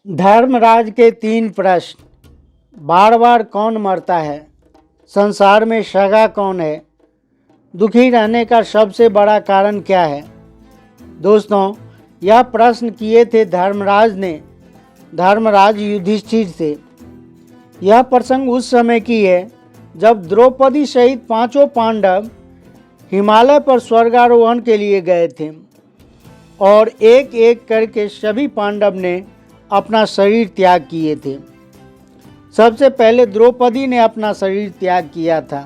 धर्मराज के 3 प्रश्न। बार बार कौन मरता है? संसार में सगा कौन है? दुखी रहने का सबसे बड़ा कारण क्या है? दोस्तों, यह प्रश्न किए थे धर्मराज ने धर्मराज युधिष्ठिर से। यह प्रसंग उस समय की है जब द्रौपदी सहित 5 पांडव हिमालय पर स्वर्गारोहण के लिए गए थे और एक एक करके सभी पांडव ने अपना शरीर त्याग किए थे। सबसे पहले द्रौपदी ने अपना शरीर त्याग किया था।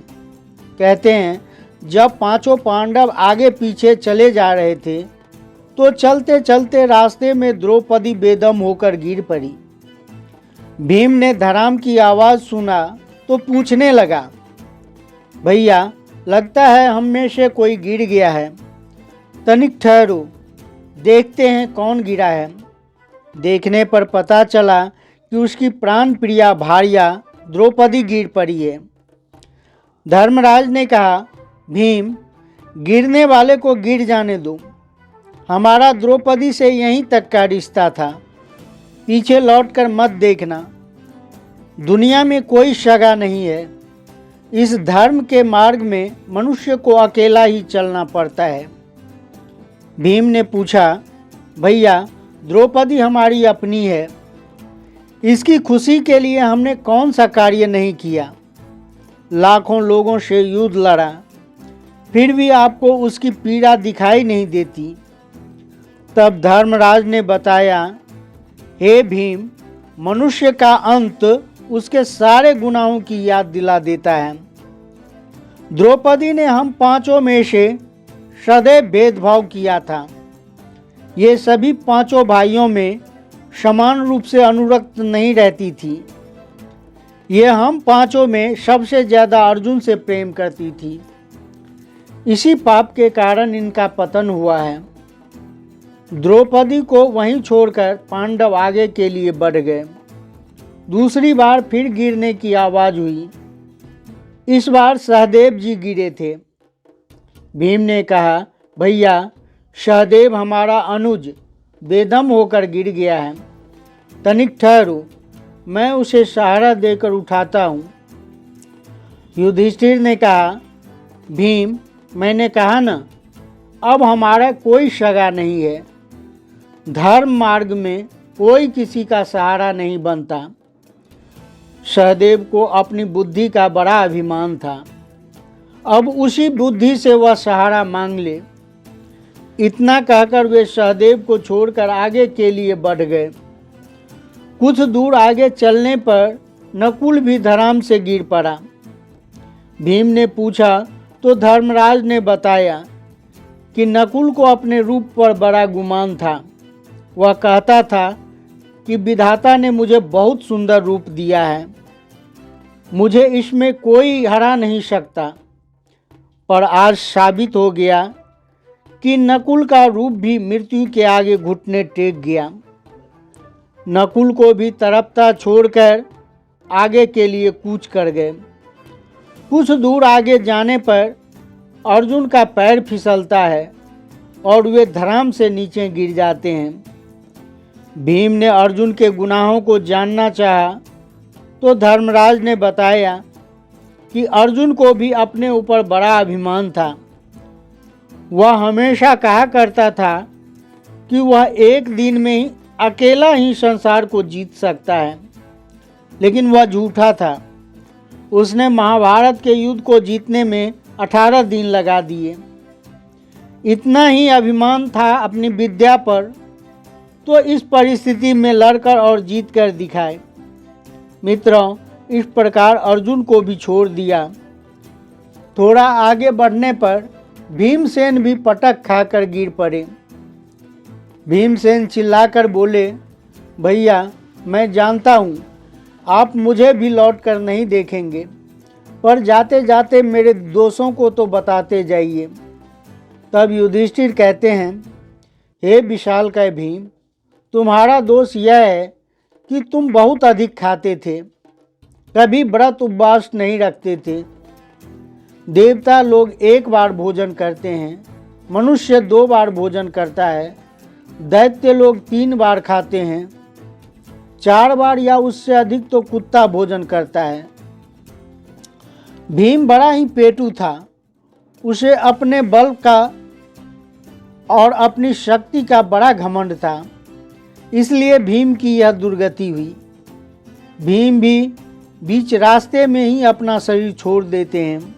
कहते हैं जब 5 पांडव आगे पीछे चले जा रहे थे तो चलते चलते रास्ते में द्रौपदी बेदम होकर गिर पड़ी। भीम ने धराम की आवाज़ सुना तो पूछने लगा, भैया लगता है हम में से कोई गिर गया है, तनिक ठहरो, देखते हैं कौन गिरा है। देखने पर पता चला कि उसकी प्राण प्रिया भार्या द्रौपदी गिर पड़ी है। धर्मराज ने कहा, भीम, गिरने वाले को गिर जाने दो, हमारा द्रौपदी से यहीं तक का रिश्ता था, पीछे लौटकर मत देखना। दुनिया में कोई सगा नहीं है। इस धर्म के मार्ग में मनुष्य को अकेला ही चलना पड़ता है। भीम ने पूछा, भैया द्रौपदी हमारी अपनी है, इसकी खुशी के लिए हमने कौन सा कार्य नहीं किया। लाखों लोगों से युद्ध लड़ा, फिर भी आपको उसकी पीड़ा दिखाई नहीं देती। तब धर्मराज ने बताया, हे भीम, मनुष्य का अंत उसके सारे गुनाहों की याद दिला देता है। द्रौपदी ने हम 5 में से सदैव भेदभाव किया था। ये सभी 5 भाइयों में समान रूप से अनुरक्त नहीं रहती थी। ये हम 5 में सबसे ज़्यादा अर्जुन से प्रेम करती थी। इसी पाप के कारण इनका पतन हुआ है। द्रौपदी को वहीं छोड़कर पांडव आगे के लिए बढ़ गए। दूसरी बार फिर गिरने की आवाज़ हुई। इस बार सहदेव जी गिरे थे। भीम ने कहा, भैया सहदेव हमारा अनुज बेदम होकर गिर गया है, तनिक ठहरो, मैं उसे सहारा देकर उठाता हूँ। युधिष्ठिर ने कहा, भीम, मैंने कहा ना, अब हमारा कोई सगा नहीं है। धर्म मार्ग में कोई किसी का सहारा नहीं बनता। सहदेव को अपनी बुद्धि का बड़ा अभिमान था, अब उसी बुद्धि से वह सहारा मांग ले। इतना कहकर वे सहदेव को छोड़कर आगे के लिए बढ़ गए। कुछ दूर आगे चलने पर नकुल भी धराम से गिर पड़ा। भीम ने पूछा तो धर्मराज ने बताया कि नकुल को अपने रूप पर बड़ा गुमान था। वह कहता था कि विधाता ने मुझे बहुत सुंदर रूप दिया है, मुझे इसमें कोई हरा नहीं सकता। पर आज साबित हो गया कि नकुल का रूप भी मृत्यु के आगे घुटने टेक गया। नकुल को भी तरपता छोड़कर आगे के लिए कूच कर गए। कुछ दूर आगे जाने पर अर्जुन का पैर फिसलता है और वे धराम से नीचे गिर जाते हैं। भीम ने अर्जुन के गुनाहों को जानना चाहा तो धर्मराज ने बताया कि अर्जुन को भी अपने ऊपर बड़ा अभिमान था। वह हमेशा कहा करता था कि वह एक दिन में ही अकेला ही संसार को जीत सकता है, लेकिन वह झूठा था। उसने महाभारत के युद्ध को जीतने में 18 दिन लगा दिए। इतना ही अभिमान था अपनी विद्या पर, तो इस परिस्थिति में लड़कर और जीत कर दिखाए। मित्रों, इस प्रकार अर्जुन को भी छोड़ दिया। थोड़ा आगे बढ़ने पर भीमसेन भी पटक खाकर गिर पड़े। भीमसेन चिल्लाकर बोले, भैया मैं जानता हूँ आप मुझे भी लौट कर नहीं देखेंगे, पर जाते जाते मेरे दोषों को तो बताते जाइए। तब युधिष्ठिर कहते हैं, हे विशालकाय भीम, तुम्हारा दोष यह है कि तुम बहुत अधिक खाते थे, कभी व्रत उपवास नहीं रखते थे। देवता लोग 1 बार भोजन करते हैं, मनुष्य 2 बार भोजन करता है, दैत्य लोग 3 बार खाते हैं। 4 बार या उससे अधिक तो कुत्ता भोजन करता है। भीम बड़ा ही पेटू था। उसे अपने बल का और अपनी शक्ति का बड़ा घमंड था, इसलिए भीम की यह दुर्गति हुई। भीम भी बीच रास्ते में ही अपना शरीर छोड़ देते हैं।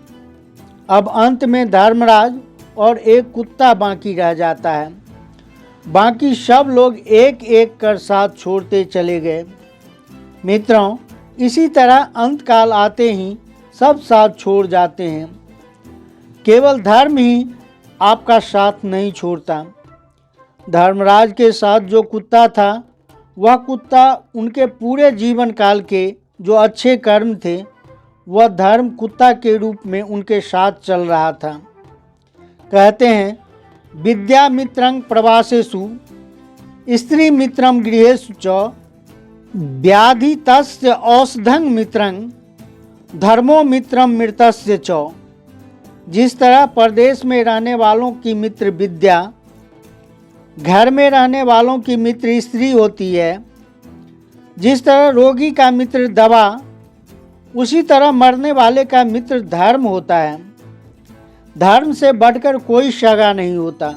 अब अंत में धर्मराज और एक कुत्ता बाकी रह जाता है। बाकी सब लोग एक एक कर साथ छोड़ते चले गए। मित्रों, इसी तरह अंत काल आते ही सब साथ छोड़ जाते हैं। केवल धर्म ही आपका साथ नहीं छोड़ता। धर्मराज के साथ जो कुत्ता था, वह कुत्ता उनके पूरे जीवन काल के जो अच्छे कर्म थे, वह धर्म कुत्ता के रूप में उनके साथ चल रहा था। कहते हैं, विद्या मित्रं प्रवासेषु स्त्री मित्रं गृहेषु च व्याधि तस्य औषधं मित्रं धर्मो मित्रम मृतस्य च। जिस तरह परदेश में रहने वालों की मित्र विद्या, घर में रहने वालों की मित्र स्त्री होती है, जिस तरह रोगी का मित्र दवा, उसी तरह मरने वाले का मित्र धर्म होता है। धर्म से बढ़कर कोई सगा नहीं होता,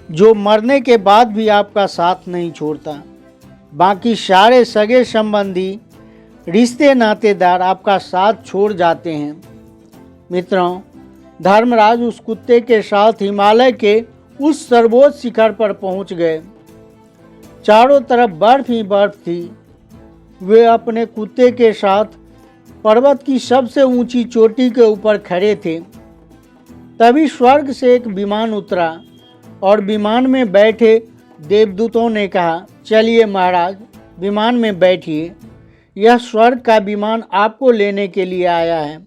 जो मरने के बाद भी आपका साथ नहीं छोड़ता। बाकी सारे सगे संबंधी, रिश्ते नातेदार आपका साथ छोड़ जाते हैं। मित्रों, धर्मराज उस कुत्ते के साथ हिमालय के उस सर्वोच्च शिखर पर पहुंच गए। चारों तरफ बर्फ ही बर्फ थी। वे अपने कुत्ते के साथ पर्वत की सबसे ऊंची चोटी के ऊपर खड़े थे। तभी स्वर्ग से एक विमान उतरा और विमान में बैठे देवदूतों ने कहा, चलिए महाराज, विमान में बैठिए, यह स्वर्ग का विमान आपको लेने के लिए आया है।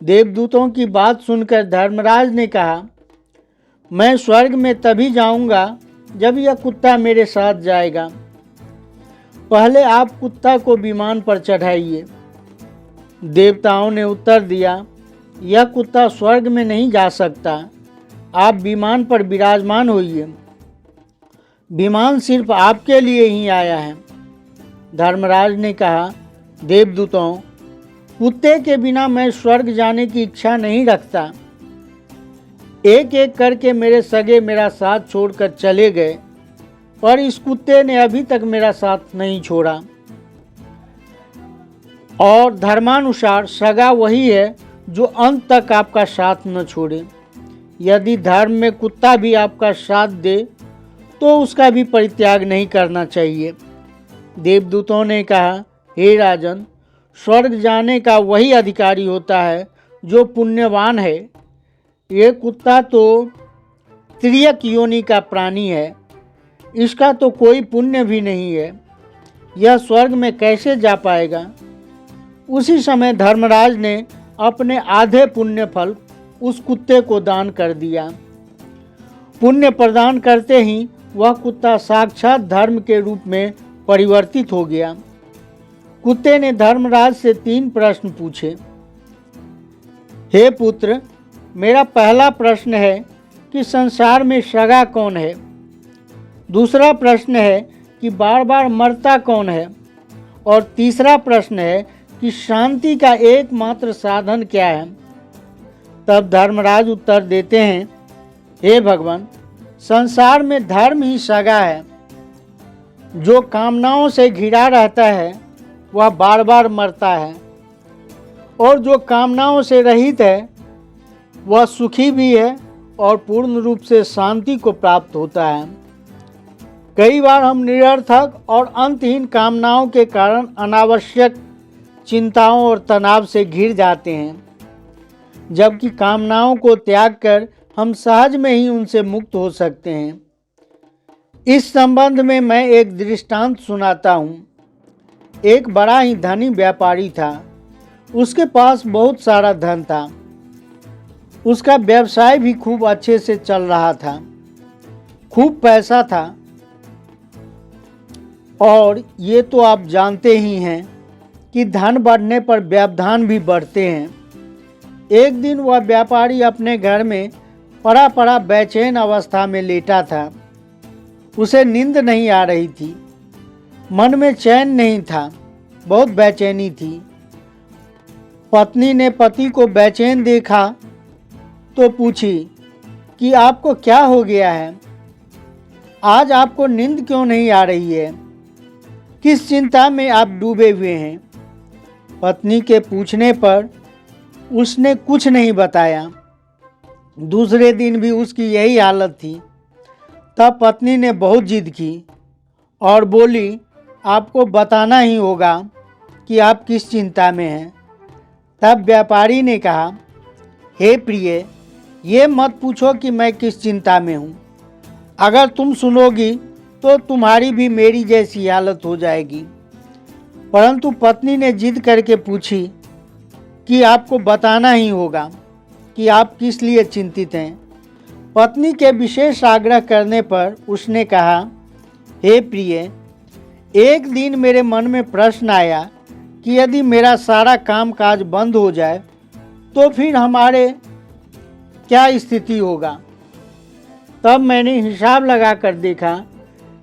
देवदूतों की बात सुनकर धर्मराज ने कहा, मैं स्वर्ग में तभी जाऊंगा जब यह कुत्ता मेरे साथ जाएगा। पहले आप कुत्ता को विमान पर चढ़ाइए। देवताओं ने उत्तर दिया, यह कुत्ता स्वर्ग में नहीं जा सकता, आप विमान पर विराजमान होइए। विमान सिर्फ आपके लिए ही आया है। धर्मराज ने कहा, देवदूतों, कुत्ते के बिना मैं स्वर्ग जाने की इच्छा नहीं रखता। एक एक करके मेरे सगे मेरा साथ छोड़कर चले गए, पर इस कुत्ते ने अभी तक मेरा साथ नहीं छोड़ा। और धर्मानुसार सगा वही है जो अंत तक आपका साथ न छोड़े। यदि धर्म में कुत्ता भी आपका साथ दे तो उसका भी परित्याग नहीं करना चाहिए। देवदूतों ने कहा, हे राजन, स्वर्ग जाने का वही अधिकारी होता है जो पुण्यवान है। ये कुत्ता तो त्रियक योनि का प्राणी है, इसका तो कोई पुण्य भी नहीं है, यह स्वर्ग में कैसे जा पाएगा। उसी समय धर्मराज ने अपने आधे पुण्य फल उस कुत्ते को दान कर दिया। पुण्य प्रदान करते ही वह कुत्ता साक्षात धर्म के रूप में परिवर्तित हो गया। कुत्ते ने धर्मराज से 3 प्रश्न पूछे। हे पुत्र, मेरा पहला प्रश्न है कि संसार में सगा कौन है। दूसरा प्रश्न है कि बार बार मरता कौन है। और तीसरा प्रश्न है कि शांति का एकमात्र साधन क्या है। तब धर्मराज उत्तर देते हैं, हे भगवान, संसार में धर्म ही सगा है। जो कामनाओं से घिरा रहता है वह बार बार मरता है, और जो कामनाओं से रहित है वह सुखी भी है और पूर्ण रूप से शांति को प्राप्त होता है। कई बार हम निरर्थक और अंतहीन कामनाओं के कारण अनावश्यक चिंताओं और तनाव से घिर जाते हैं, जबकि कामनाओं को त्याग कर हम सहज में ही उनसे मुक्त हो सकते हैं। इस संबंध में मैं एक दृष्टांत सुनाता हूँ। एक बड़ा ही धनी व्यापारी था। उसके पास बहुत सारा धन था। उसका व्यवसाय भी खूब अच्छे से चल रहा था। खूब पैसा था। और ये तो आप जानते ही हैं कि धन बढ़ने पर व्यवधान भी बढ़ते हैं। एक दिन वह व्यापारी अपने घर में पड़ा पड़ा बेचैन अवस्था में लेटा था। उसे नींद नहीं आ रही थी। मन में चैन नहीं था, बहुत बेचैनी थी। पत्नी ने पति को बेचैन देखा तो पूछी कि आपको क्या हो गया है? आज आपको नींद क्यों नहीं आ रही है? किस चिंता में आप डूबे हुए हैं? पत्नी के पूछने पर उसने कुछ नहीं बताया। दूसरे दिन भी उसकी यही हालत थी। तब पत्नी ने बहुत जिद की और बोली, आपको बताना ही होगा कि आप किस चिंता में हैं। तब व्यापारी ने कहा, हे प्रिय, ये मत पूछो कि मैं किस चिंता में हूँ। अगर तुम सुनोगी तो तुम्हारी भी मेरी जैसी हालत हो जाएगी। परंतु पत्नी ने जिद करके पूछी कि आपको बताना ही होगा कि आप किस लिए चिंतित हैं। पत्नी के विशेष आग्रह करने पर उसने कहा, हे प्रिय, एक दिन मेरे मन में प्रश्न आया कि यदि मेरा सारा कामकाज बंद हो जाए तो फिर हमारे क्या स्थिति होगा। तब मैंने हिसाब लगाकर देखा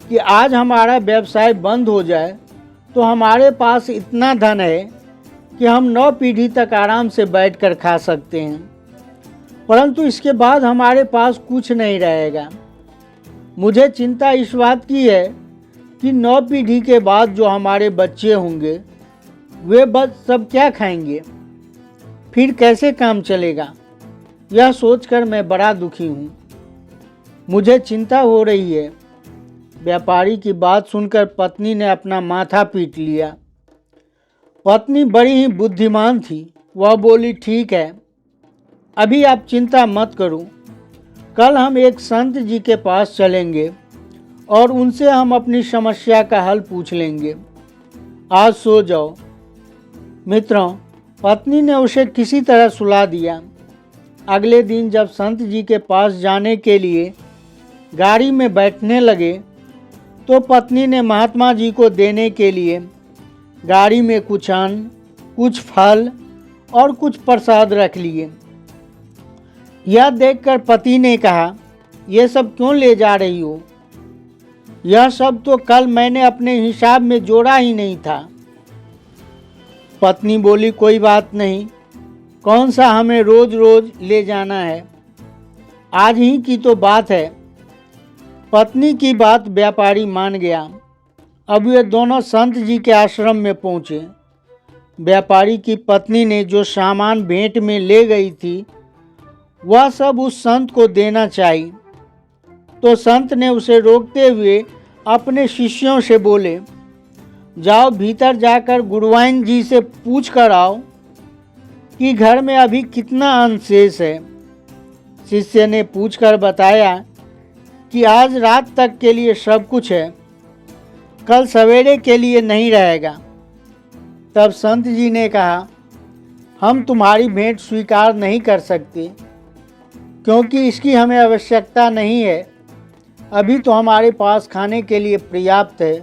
कि आज हमारा व्यवसाय बंद हो जाए तो हमारे पास इतना धन है कि हम 9 पीढ़ी तक आराम से बैठकर खा सकते हैं, परंतु इसके बाद हमारे पास कुछ नहीं रहेगा। मुझे चिंता इस बात की है कि 9 पीढ़ी के बाद जो हमारे बच्चे होंगे वे बस सब क्या खाएंगे, फिर कैसे काम चलेगा। यह सोचकर मैं बड़ा दुखी हूँ। मुझे चिंता हो रही है। व्यापारी की बात सुनकर पत्नी ने अपना माथा पीट लिया। पत्नी बड़ी ही बुद्धिमान थी। वह बोली, ठीक है, अभी आप चिंता मत करो। कल हम एक संत जी के पास चलेंगे और उनसे हम अपनी समस्या का हल पूछ लेंगे। आज सो जाओ। मित्रों, पत्नी ने उसे किसी तरह सुला दिया। अगले दिन जब संत जी के पास जाने के लिए गाड़ी में बैठने लगे तो पत्नी ने महात्मा जी को देने के लिए गाड़ी में कुछ अन्न, कुछ फल और कुछ प्रसाद रख लिए। यह देखकर पति ने कहा, यह सब क्यों ले जा रही हो? यह सब तो कल मैंने अपने हिसाब में जोड़ा ही नहीं था। पत्नी बोली, कोई बात नहीं, कौन सा हमें रोज रोज ले जाना है, आज ही की तो बात है। पत्नी की बात व्यापारी मान गया। अब वे दोनों संत जी के आश्रम में पहुँचे। व्यापारी की पत्नी ने जो सामान भेंट में ले गई थी वह सब उस संत को देना चाहिए, तो संत ने उसे रोकते हुए अपने शिष्यों से बोले, जाओ भीतर जाकर गुरुवाइन जी से पूछ कर आओ कि घर में अभी कितना अन्न शेष है। शिष्य ने पूछकर बताया कि आज रात तक के लिए सब कुछ है, कल सवेरे के लिए नहीं रहेगा। तब संत जी ने कहा, हम तुम्हारी भेंट स्वीकार नहीं कर सकते क्योंकि इसकी हमें आवश्यकता नहीं है। अभी तो हमारे पास खाने के लिए पर्याप्त है।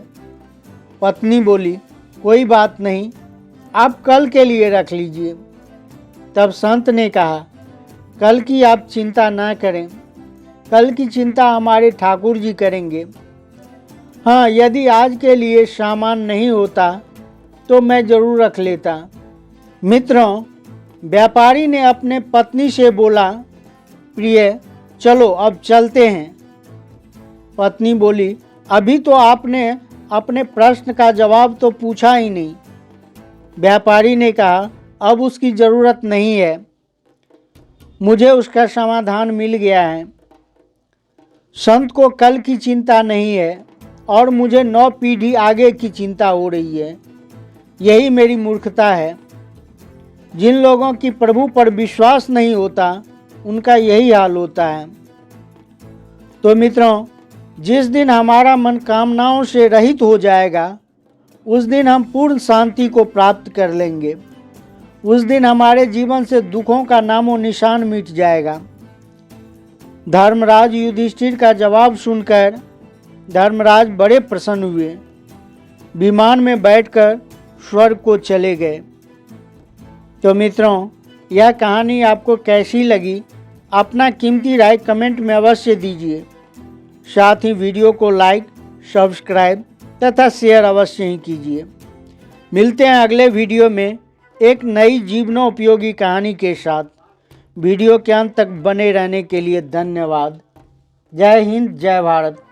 पत्नी बोली, कोई बात नहीं, आप कल के लिए रख लीजिए। तब संत ने कहा, कल की आप चिंता ना करें, कल की चिंता हमारे ठाकुर जी करेंगे। हाँ, यदि आज के लिए सामान नहीं होता तो मैं ज़रूर रख लेता। मित्रों, व्यापारी ने अपने पत्नी से बोला, प्रिय, चलो अब चलते हैं। पत्नी बोली, अभी तो आपने अपने प्रश्न का जवाब तो पूछा ही नहीं। व्यापारी ने कहा, अब उसकी ज़रूरत नहीं है, मुझे उसका समाधान मिल गया है। संत को कल की चिंता नहीं है और मुझे 9 पीढ़ी आगे की चिंता हो रही है। यही मेरी मूर्खता है। जिन लोगों की प्रभु पर विश्वास नहीं होता उनका यही हाल होता है। तो मित्रों, जिस दिन हमारा मन कामनाओं से रहित हो जाएगा उस दिन हम पूर्ण शांति को प्राप्त कर लेंगे। उस दिन हमारे जीवन से दुखों का नामो निशान मिट जाएगा। धर्मराज युधिष्ठिर का जवाब सुनकर धर्मराज बड़े प्रसन्न हुए। विमान में बैठकर स्वर्ग को चले गए। तो मित्रों, यह कहानी आपको कैसी लगी, अपना कीमती राय कमेंट में अवश्य दीजिए। साथ ही वीडियो को लाइक, सब्सक्राइब तथा शेयर अवश्य ही कीजिए। मिलते हैं अगले वीडियो में एक नई जीवनोपयोगी कहानी के साथ। वीडियो के अंत तक बने रहने के लिए धन्यवाद। जय हिंद, जय भारत।